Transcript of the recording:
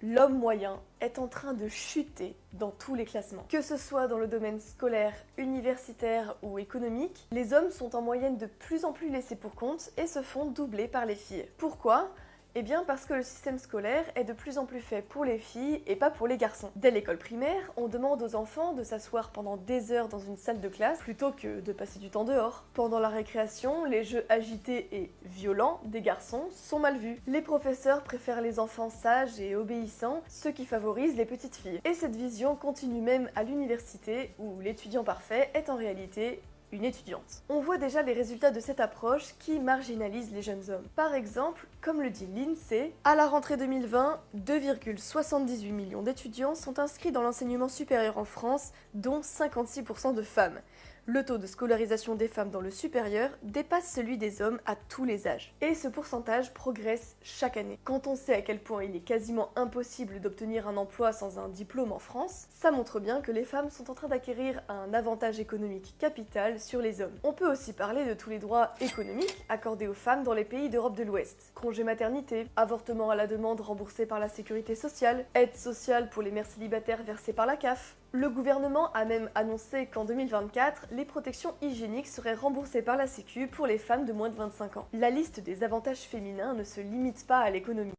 L'homme moyen est en train de chuter dans tous les classements. Que ce soit dans le domaine scolaire, universitaire ou économique, les hommes sont en moyenne de plus en plus laissés pour compte et se font doubler par les filles. Pourquoi ? Eh bien parce que le système scolaire est de plus en plus fait pour les filles et pas pour les garçons. Dès l'école primaire, on demande aux enfants de s'asseoir pendant des heures dans une salle de classe plutôt que de passer du temps dehors. Pendant la récréation, les jeux agités et violents des garçons sont mal vus. Les professeurs préfèrent les enfants sages et obéissants, ce qui favorise les petites filles. Et cette vision continue même à l'université où l'étudiant parfait est en réalité une étudiante. On voit déjà les résultats de cette approche qui marginalise les jeunes hommes. Par exemple, comme le dit l'INSEE, à la rentrée 2020, 2,78 millions d'étudiants sont inscrits dans l'enseignement supérieur en France, dont 56% de femmes. Le taux de scolarisation des femmes dans le supérieur dépasse celui des hommes à tous les âges. Et ce pourcentage progresse chaque année. Quand on sait à quel point il est quasiment impossible d'obtenir un emploi sans un diplôme en France, ça montre bien que les femmes sont en train d'acquérir un avantage économique capital sur les hommes. On peut aussi parler de tous les droits économiques accordés aux femmes dans les pays d'Europe de l'Ouest. Congé maternité, avortement à la demande remboursé par la sécurité sociale, aide sociale pour les mères célibataires versée par la CAF. Le gouvernement a même annoncé qu'en 2024, les protections hygiéniques seraient remboursées par la Sécu pour les femmes de moins de 25 ans. La liste des avantages féminins ne se limite pas à l'économie.